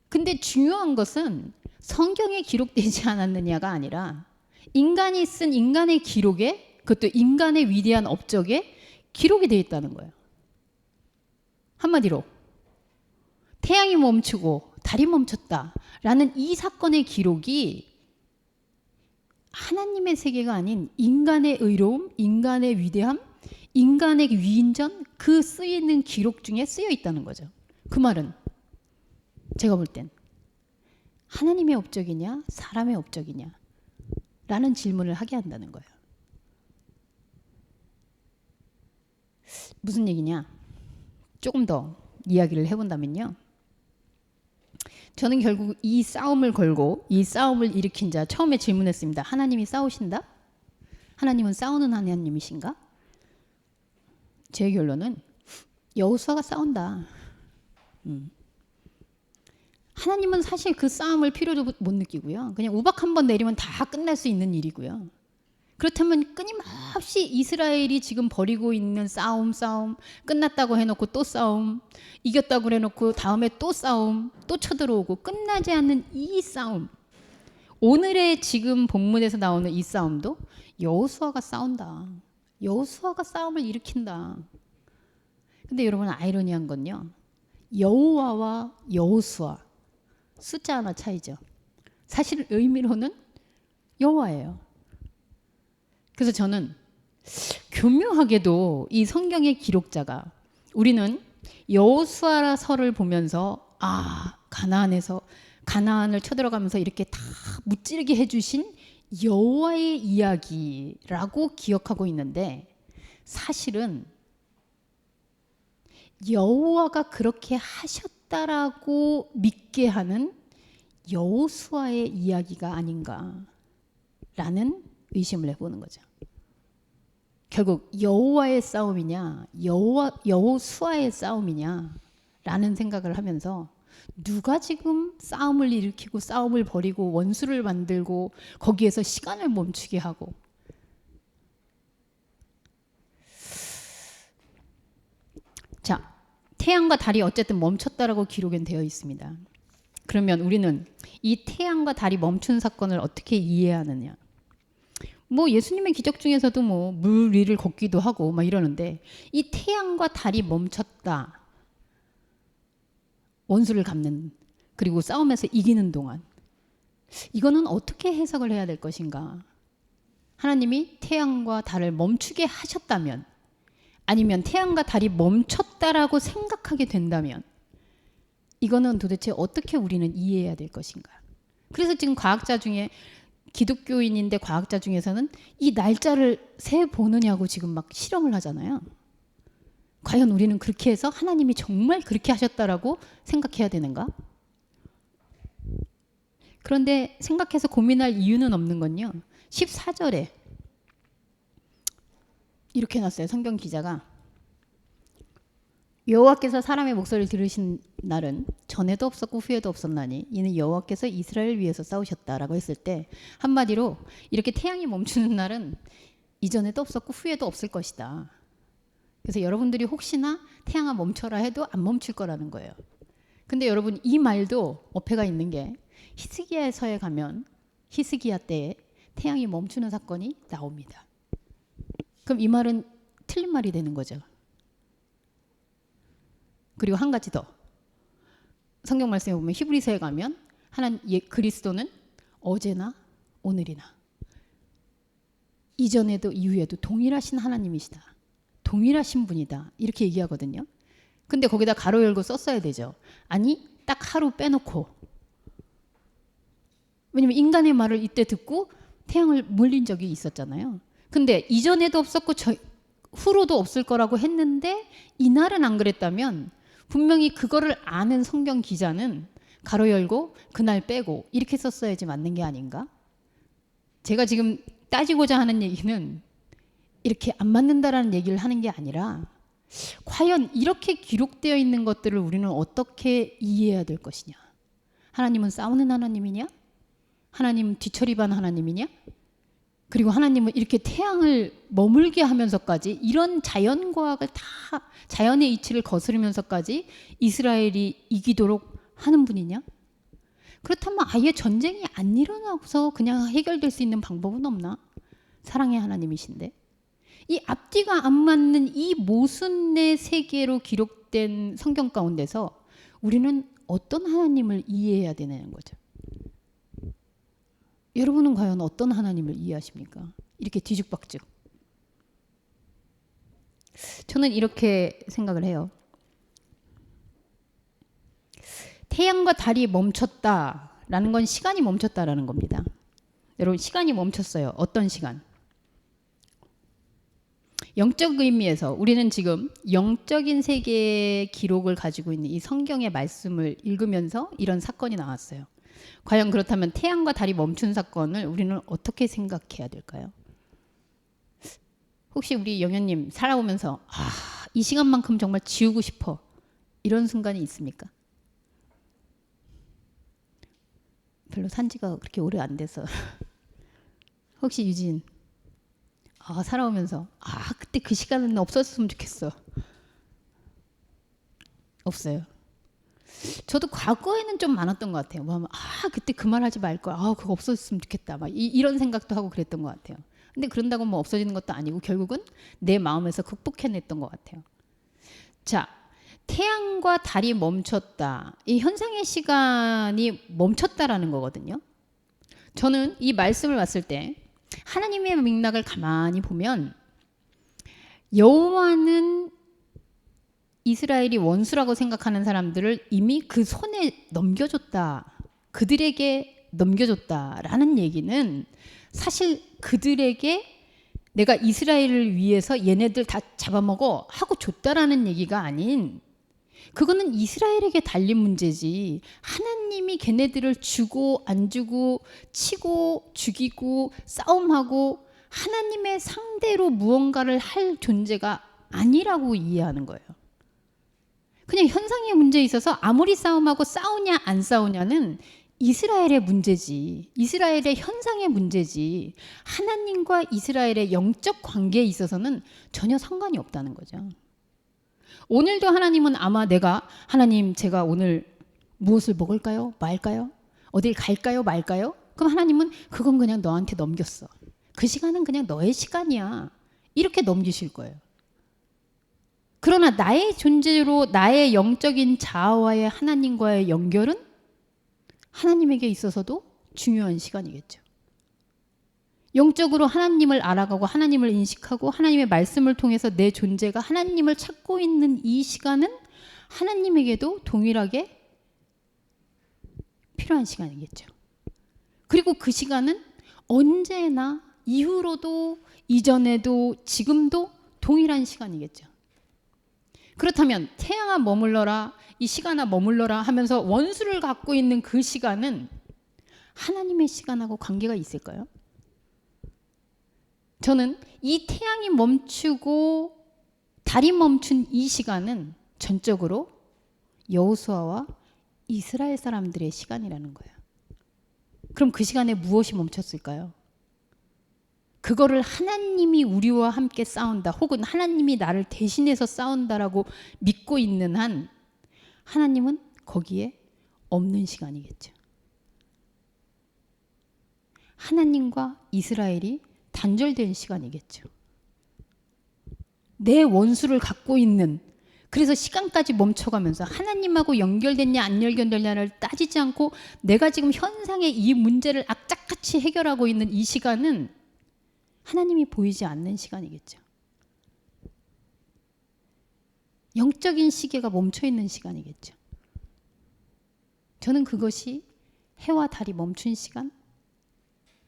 근데 중요한 것은 성경에 기록되지 않았느냐가 아니라 인간이 쓴 인간의 기록에, 그것도 인간의 위대한 업적에 기록이 되어 있다는 거예요. 한마디로 태양이 멈추고 달이 멈췄다라는 이 사건의 기록이 하나님의 세계가 아닌 인간의 의로움, 인간의 위대함, 인간의 위인전, 그 쓰이는 기록 중에 쓰여 있다는 거죠. 그 말은 제가 볼 땐 하나님의 업적이냐 사람의 업적이냐 라는 질문을 하게 한다는 거예요. 무슨 얘기냐? 조금 더 이야기를 해본다면요, 저는 결국 이 싸움을 걸고 이 싸움을 일으킨 자, 처음에 질문했습니다. 하나님이 싸우신다? 하나님은 싸우는 하나님이신가? 제 결론은 여호수아가 싸운다. 하나님은 사실 그 싸움을 필요도 못 느끼고요. 그냥 우박 한 번 내리면 다 끝날 수 있는 일이고요. 그렇다면 끊임없이 이스라엘이 지금 벌이고 있는 싸움, 끝났다고 해놓고 또 싸움, 이겼다고 해놓고 다음에 또 싸움, 또 쳐들어오고 끝나지 않는 이 싸움, 오늘의 지금 본문에서 나오는 이 싸움도 여호수아가 싸운다. 여호수아가 싸움을 일으킨다. 근데 여러분, 아이러니한 건요, 여호와와 여호수아 숫자 하나 차이죠. 사실 의미로는 여호와예요. 그래서 저는 교묘하게도 이 성경의 기록자가, 우리는 여호수아서를 보면서 가나안을 쳐들어가면서 이렇게 다 무찌르게 해주신 여호와의 이야기라고 기억하고 있는데, 사실은 여호와가 그렇게 하셨다라고 믿게 하는 여호수아의 이야기가 아닌가라는 의심을 해보는 거죠. 결국 여호와의 싸움이냐 여호수아의 싸움이냐라는 생각을 하면서, 누가 지금 싸움을 일으키고 싸움을 벌이고 원수를 만들고 거기에서 시간을 멈추게 하고. 자, 태양과 달이 어쨌든 멈췄다라고 기록은 되어 있습니다. 그러면 우리는 이 태양과 달이 멈춘 사건을 어떻게 이해하느냐? 뭐 예수님의 기적 중에서도 뭐 물 위를 걷기도 하고 막 이러는데, 이 태양과 달이 멈췄다, 원수를 갚는, 그리고 싸움에서 이기는 동안, 이거는 어떻게 해석을 해야 될 것인가? 하나님이 태양과 달을 멈추게 하셨다면, 아니면 태양과 달이 멈췄다라고 생각하게 된다면, 이거는 도대체 어떻게 우리는 이해해야 될 것인가? 그래서 지금 과학자 중에, 기독교인인데 과학자 중에서는 이 날짜를 세 보느냐고 지금 막 실험을 하잖아요. 과연 우리는 그렇게 해서 하나님이 정말 그렇게 하셨다라고 생각해야 되는가? 그런데 생각해서 고민할 이유는 없는 건요, 14절에 이렇게 해놨어요. 성경 기자가, 여호와께서 사람의 목소리를 들으신 날은 전에도 없었고 후에도 없었나니 이는 여호와께서 이스라엘을 위해서 싸우셨다라고 했을 때, 한마디로 이렇게 태양이 멈추는 날은 이전에도 없었고 후에도 없을 것이다. 그래서 여러분들이 혹시나 태양아 멈춰라 해도 안 멈출 거라는 거예요. 근데 여러분, 이 말도 어폐가 있는 게, 히스기야서에 가면 히스기야 때에 태양이 멈추는 사건이 나옵니다. 그럼 이 말은 틀린 말이 되는 거죠. 그리고 한 가지 더, 성경 말씀에 보면 히브리서에 가면 그리스도는 어제나 오늘이나 이전에도 이후에도 동일하신 하나님이시다, 동일하신 분이다, 이렇게 얘기하거든요. 근데 거기다 가로 열고 썼어야 되죠. 아니, 딱 하루 빼놓고. 왜냐면 인간의 말을 이때 듣고 태양을 물린 적이 있었잖아요. 근데 이전에도 없었고 후로도 없을 거라고 했는데 이날은 안 그랬다면, 분명히 그거를 아는 성경 기자는 가로 열고 그날 빼고 이렇게 썼어야지 맞는 게 아닌가? 제가 지금 따지고자 하는 얘기는 이렇게 안 맞는다라는 얘기를 하는 게 아니라, 과연 이렇게 기록되어 있는 것들을 우리는 어떻게 이해해야 될 것이냐? 하나님은 싸우는 하나님이냐? 하나님은 뒤처리반 하나님이냐? 그리고 하나님은 이렇게 태양을 머물게 하면서까지 이런 자연과학을 다, 자연의 이치를 거스르면서까지 이스라엘이 이기도록 하는 분이냐? 그렇다면 아예 전쟁이 안 일어나고서 그냥 해결될 수 있는 방법은 없나? 사랑의 하나님이신데. 이 앞뒤가 안 맞는 이 모순의 세계로 기록된 성경 가운데서 우리는 어떤 하나님을 이해해야 되는 거죠? 여러분은 과연 어떤 하나님을 이해하십니까? 이렇게 뒤죽박죽. 저는 이렇게 생각을 해요. 태양과 달이 멈췄다라는 건 시간이 멈췄다라는 겁니다. 여러분, 시간이 멈췄어요. 어떤 시간? 영적 의미에서 우리는 지금 영적인 세계의 기록을 가지고 있는 이 성경의 말씀을 읽으면서 이런 사건이 나왔어요. 과연 그렇다면 태양과 달이 멈춘 사건을 우리는 어떻게 생각해야 될까요? 혹시 우리 영현님 살아오면서 이 시간만큼 정말 지우고 싶어, 이런 순간이 있습니까? 별로 산지가 그렇게 오래 안 돼서. 혹시 유진, 살아오면서 그때 그 시간은 없었으면 좋겠어. 없어요. 저도 과거에는 좀 많았던 것 같아요. 뭐 하면 그때 그 말 하지 말걸, 그거 없었으면 좋겠다, 막 이런 생각도 하고 그랬던 것 같아요. 근데 그런다고 뭐 없어지는 것도 아니고 결국은 내 마음에서 극복해냈던 것 같아요. 자, 태양과 달이 멈췄다, 이 현상의 시간이 멈췄다라는 거거든요. 저는 이 말씀을 봤을 때 하나님의 맥락을 가만히 보면, 여호와는 이스라엘이 원수라고 생각하는 사람들을 이미 그 손에 넘겨줬다. 그들에게 넘겨줬다라는 얘기는 사실 그들에게 내가 이스라엘을 위해서 얘네들 다 잡아먹어 하고 줬다라는 얘기가 아닌, 그거는 이스라엘에게 달린 문제지 하나님이 걔네들을 주고 안 주고 치고 죽이고 싸움하고 하나님의 상대로 무언가를 할 존재가 아니라고 이해하는 거예요. 그냥 현상의 문제에 있어서 아무리 싸움하고 싸우냐 안 싸우냐는 이스라엘의 문제지, 이스라엘의 현상의 문제지, 하나님과 이스라엘의 영적 관계에 있어서는 전혀 상관이 없다는 거죠. 오늘도 하나님은 아마 내가 하나님 제가 오늘 무엇을 먹을까요? 말까요? 어딜 갈까요? 말까요? 그럼 하나님은 그건 그냥 너한테 넘겼어. 그 시간은 그냥 너의 시간이야. 이렇게 넘기실 거예요. 그러나 나의 존재로 나의 영적인 자아와의 하나님과의 연결은 하나님에게 있어서도 중요한 시간이겠죠. 영적으로 하나님을 알아가고 하나님을 인식하고 하나님의 말씀을 통해서 내 존재가 하나님을 찾고 있는 이 시간은 하나님에게도 동일하게 필요한 시간이겠죠. 그리고 그 시간은 언제나 이후로도 이전에도 지금도 동일한 시간이겠죠. 그렇다면 태양아 머물러라, 이 시간아 머물러라 하면서 원수를 갖고 있는 그 시간은 하나님의 시간하고 관계가 있을까요? 저는 이 태양이 멈추고 달이 멈춘 이 시간은 전적으로 여호수아와 이스라엘 사람들의 시간이라는 거예요. 그럼 그 시간에 무엇이 멈췄을까요? 그거를 하나님이 우리와 함께 싸운다, 혹은 하나님이 나를 대신해서 싸운다라고 믿고 있는 한 하나님은 거기에 없는 시간이겠죠. 하나님과 이스라엘이 단절된 시간이겠죠. 내 원수를 갖고 있는, 그래서 시간까지 멈춰가면서 하나님하고 연결됐냐 안 연결됐냐를 따지지 않고 내가 지금 현상의 이 문제를 악착같이 해결하고 있는 이 시간은 하나님이 보이지 않는 시간이겠죠. 영적인 시계가 멈춰있는 시간이겠죠. 저는 그것이 해와 달이 멈춘 시간,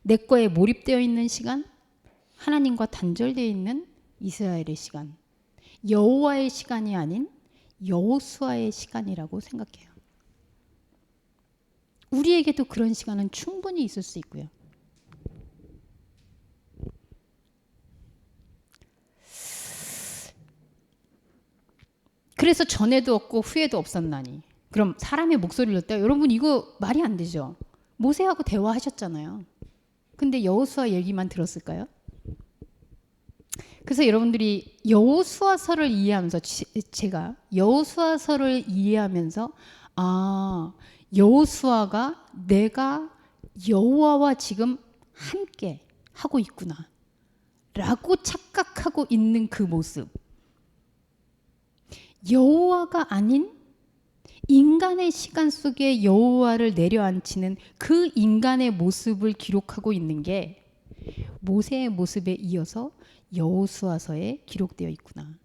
내 거에 몰입되어 있는 시간, 하나님과 단절되어 있는 이스라엘의 시간, 여호와의 시간이 아닌 여호수아의 시간이라고 생각해요. 우리에게도 그런 시간은 충분히 있을 수 있고요. 그래서 전에도 없고 후에도 없었나니. 그럼 사람의 목소리를 듣다, 여러분 이거 말이 안 되죠. 모세하고 대화하셨잖아요. 근데 여호수아 얘기만 들었을까요? 그래서 여러분들이 여호수아서를 이해하면서, 제가 여호수아서를 이해하면서 여호수아가 내가 여호와와 지금 함께 하고 있구나 라고 착각하고 있는 그 모습, 여호와가 아닌 인간의 시간 속에 여호와를 내려앉히는 그 인간의 모습을 기록하고 있는 게 모세의 모습에 이어서 여호수아서에 기록되어 있구나.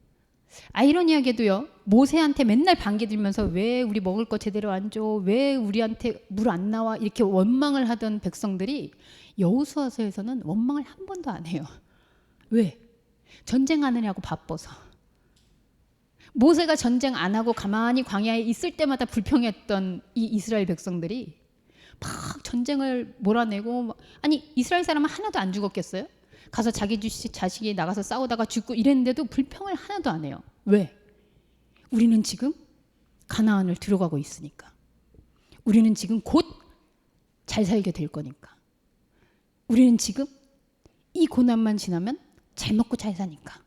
아이러니하게도요, 모세한테 맨날 반기 들면서 왜 우리 먹을 거 제대로 안 줘, 왜 우리한테 물 안 나와, 이렇게 원망을 하던 백성들이 여호수아서에서는 원망을 한 번도 안 해요. 왜? 전쟁하느냐고 바빠서. 모세가 전쟁 안 하고 가만히 광야에 있을 때마다 불평했던 이 이스라엘 백성들이 막 전쟁을 몰아내고, 아니 이스라엘 사람은 하나도 안 죽었겠어요? 가서 자기 자식이 나가서 싸우다가 죽고 이랬는데도 불평을 하나도 안 해요. 왜? 우리는 지금 가나안을 들어가고 있으니까. 우리는 지금 곧 잘 살게 될 거니까. 우리는 지금 이 고난만 지나면 잘 먹고 잘 사니까.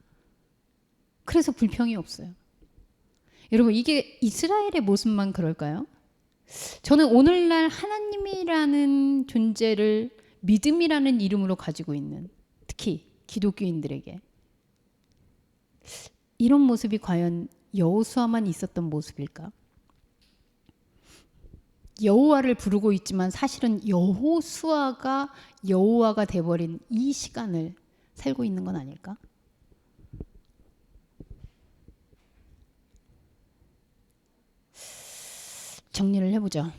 그래서 불평이 없어요. 여러분, 이게 이스라엘의 모습만 그럴까요? 저는 오늘날 하나님이라는 존재를 믿음이라는 이름으로 가지고 있는, 특히 기독교인들에게 이런 모습이 과연 여호수아만 있었던 모습일까? 여호와를 부르고 있지만 사실은 여호수아가 여호와가 돼버린 이 시간을 살고 있는 건 아닐까? 정리를 해보죠.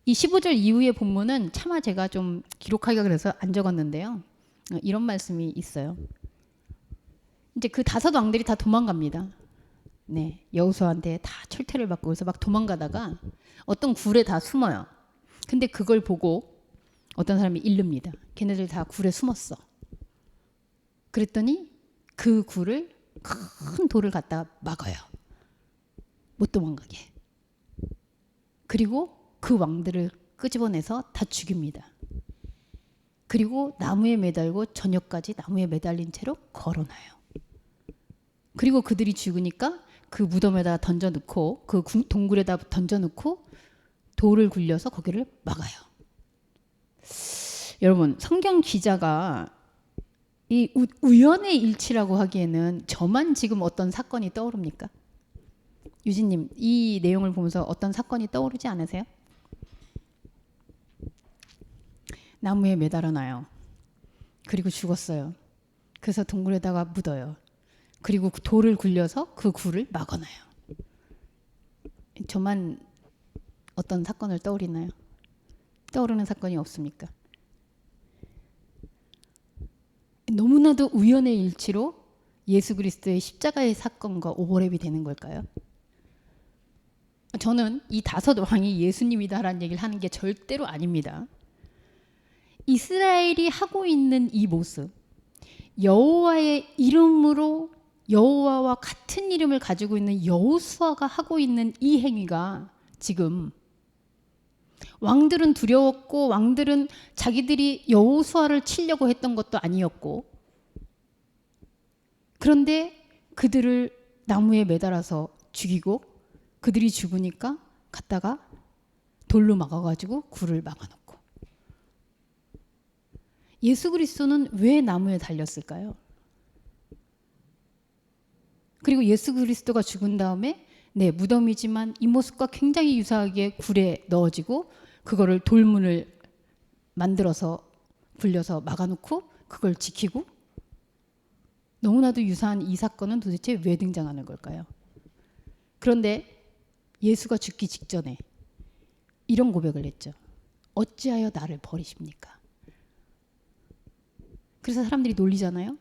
이 15절 이후의 본문은 차마 제가 좀 기록하기가 그래서 안 적었는데요. 이런 말씀이 있어요. 이제 그 5 왕들이 다 도망갑니다. 네, 여호수아한테 다 철퇴를 받고 그래서 막 도망가다가 어떤 굴에 다 숨어요. 근데 그걸 보고 어떤 사람이 이릅니다. 걔네들 다 굴에 숨었어. 그랬더니 그 굴을 큰 돌을 갖다가 막아요. 못 도망가게. 그리고 그 왕들을 끄집어내서 다 죽입니다. 그리고 나무에 매달고 저녁까지 나무에 매달린 채로 걸어놔요. 그리고 그들이 죽으니까 그 무덤에다 던져놓고 그 동굴에다 던져놓고 돌을 굴려서 거기를 막아요. 여러분, 성경 기자가 이 우연의 일치라고 하기에는 저만 지금 어떤 사건이 떠오릅니까? 유진님, 이 내용을 보면서 어떤 사건이 떠오르지 않으세요? 나무에 매달아놔요. 그리고 죽었어요. 그래서 동굴에다가 묻어요. 그리고 돌을 굴려서 그 굴을 막아놔요. 저만 어떤 사건을 떠올리나요? 떠오르는 사건이 없습니까? 너무나도 우연의 일치로 예수 그리스도의 십자가의 사건과 오버랩이 되는 걸까요? 저는 이 5 왕이 예수님이다라는 얘기를 하는 게 절대로 아닙니다. 이스라엘이 하고 있는 이 모습, 여호와의 이름으로 여호와와 같은 이름을 가지고 있는 여호수아가 하고 있는 이 행위가 지금 왕들은 두려웠고 왕들은 자기들이 여호수아를 치려고 했던 것도 아니었고 그런데 그들을 나무에 매달아서 죽이고 그들이 죽으니까 갔다가 돌로 막아가지고 굴을 막아놓고 예수 그리스도는 왜 나무에 달렸을까요? 그리고 예수 그리스도가 죽은 다음에 네, 무덤이지만 이 모습과 굉장히 유사하게 굴에 넣어지고 그거를 돌문을 만들어서 굴려서 막아놓고 그걸 지키고 너무나도 유사한 이 사건은 도대체 왜 등장하는 걸까요? 그런데 예수가 죽기 직전에 이런 고백을 했죠. 어찌하여 나를 버리십니까? 그래서 사람들이 놀리잖아요.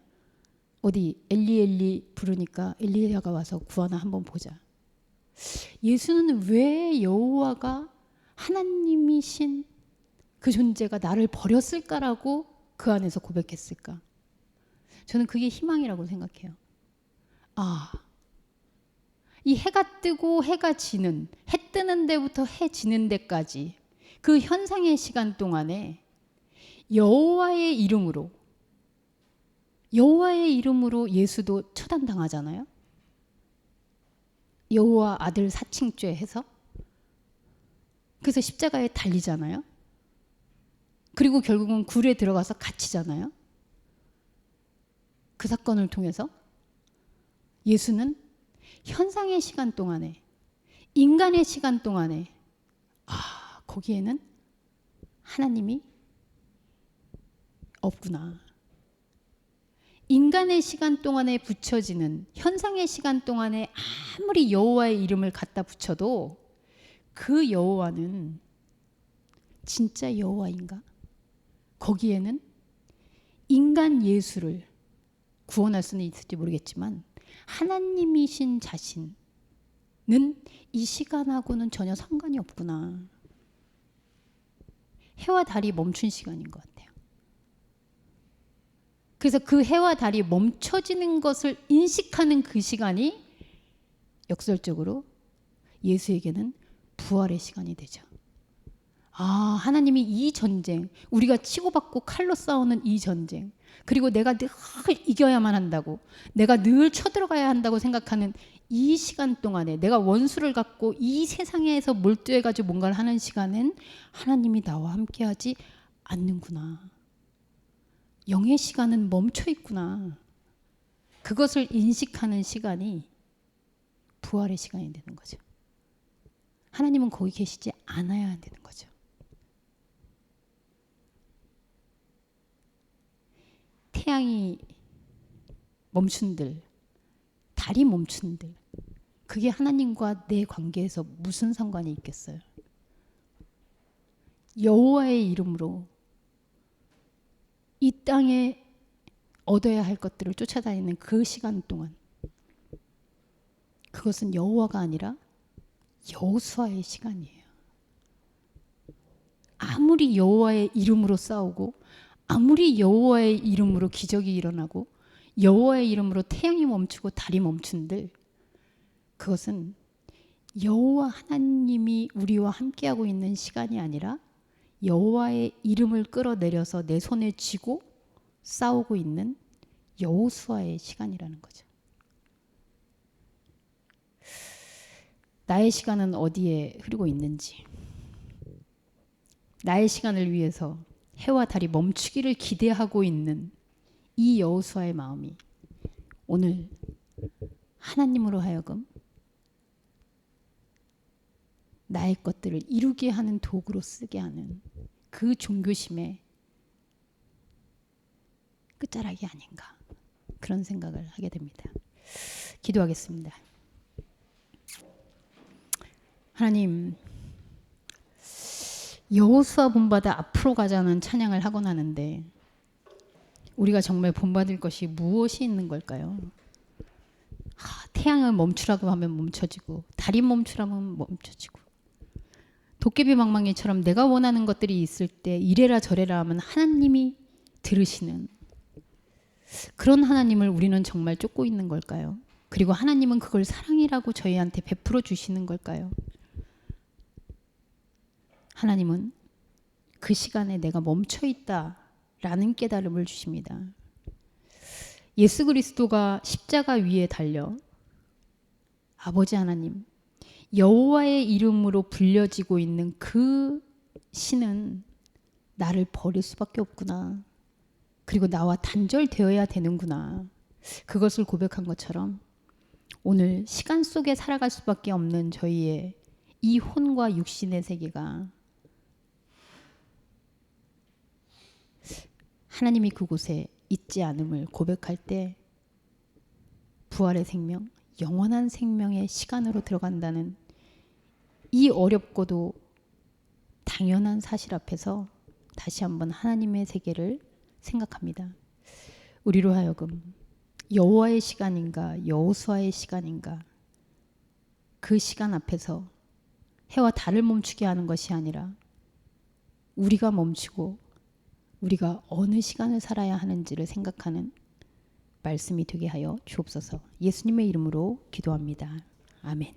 어디 엘리 엘리 부르니까 엘리야가 와서 구하나 한번 보자. 예수는 왜 여호와가 하나님이신 그 존재가 나를 버렸을까라고 그 안에서 고백했을까? 저는 그게 희망이라고 생각해요. 아, 이 해가 뜨고 해가 지는, 해 뜨는 데부터 해 지는 데까지 그 현상의 시간 동안에 여호와의 이름으로 예수도 처단당하잖아요. 여호와 아들 사칭죄 해서 그래서 십자가에 달리잖아요. 그리고 결국은 굴에 들어가서 갇히잖아요. 그 사건을 통해서 예수는 현상의 시간 동안에 인간의 시간 동안에 거기에는 하나님이 없구나. 인간의 시간 동안에 붙여지는 현상의 시간 동안에 아무리 여호와의 이름을 갖다 붙여도 그 여호와는 진짜 여호와인가? 거기에는 인간 예수를 구원할 수는 있을지 모르겠지만 하나님이신 자신은 이 시간하고는 전혀 상관이 없구나. 해와 달이 멈춘 시간인 것 같아요. 그래서 그 해와 달이 멈춰지는 것을 인식하는 그 시간이 역설적으로 예수에게는 부활의 시간이 되죠. 하나님이 이 전쟁, 우리가 치고받고 칼로 싸우는 이 전쟁, 그리고 내가 늘 이겨야만 한다고, 내가 늘 쳐들어가야 한다고 생각하는 이 시간 동안에 내가 원수를 갖고 이 세상에서 몰두해가지고 뭔가를 하는 시간엔 하나님이 나와 함께하지 않는구나. 영의 시간은 멈춰 있구나. 그것을 인식하는 시간이 부활의 시간이 되는 거죠. 하나님은 거기 계시지 않아야 되는 거죠. 태양이 멈춘들, 달이 멈춘들, 그게 하나님과 내 관계에서 무슨 상관이 있겠어요? 여호와의 이름으로 이 땅에 얻어야 할 것들을 쫓아다니는 그 시간 동안, 그것은 여호와가 아니라 여호수아의 시간이에요. 아무리 여호와의 이름으로 싸우고, 아무리 여호와의 이름으로 기적이 일어나고, 여호와의 이름으로 태양이 멈추고 달이 멈춘들, 그것은 여호와 하나님이 우리와 함께하고 있는 시간이 아니라 여호와의 이름을 끌어내려서 내 손에 쥐고 싸우고 있는 여호수아의 시간이라는 거죠. 나의 시간은 어디에 흐르고 있는지, 나의 시간을 위해서 해와 달이 멈추기를 기대하고 있는 이 여호수아의 마음이 오늘 하나님으로 하여금 나의 것들을 이루게 하는 도구로 쓰게 하는 그 종교심의 끝자락이 아닌가, 그런 생각을 하게 됩니다. 기도하겠습니다. 하나님, 여호수아 본받아 앞으로 가자는 찬양을 하곤 하는데 우리가 정말 본받을 것이 무엇이 있는 걸까요? 태양을 멈추라고 하면 멈춰지고, 달이 멈추라면 멈춰지고, 도깨비 망망이처럼 내가 원하는 것들이 있을 때 이래라 저래라 하면 하나님이 들으시는 그런 하나님을 우리는 정말 쫓고 있는 걸까요? 그리고 하나님은 그걸 사랑이라고 저희한테 베풀어 주시는 걸까요? 하나님은 그 시간에 내가 멈춰 있다라는 깨달음을 주십니다. 예수 그리스도가 십자가 위에 달려 아버지 하나님, 여호와의 이름으로 불려지고 있는 그 신은 나를 버릴 수밖에 없구나. 그리고 나와 단절되어야 되는구나. 그것을 고백한 것처럼 오늘 시간 속에 살아갈 수밖에 없는 저희의 이 혼과 육신의 세계가 하나님이 그곳에 있지 않음을 고백할 때 부활의 생명, 영원한 생명의 시간으로 들어간다는 이 어렵고도 당연한 사실 앞에서 다시 한번 하나님의 세계를 생각합니다. 우리로 하여금 여호와의 시간인가 여호수아의 시간인가, 그 시간 앞에서 해와 달을 멈추게 하는 것이 아니라 우리가 멈추고 우리가 어느 시간을 살아야 하는지를 생각하는 말씀이 되게 하여 주옵소서. 예수님의 이름으로 기도합니다. 아멘.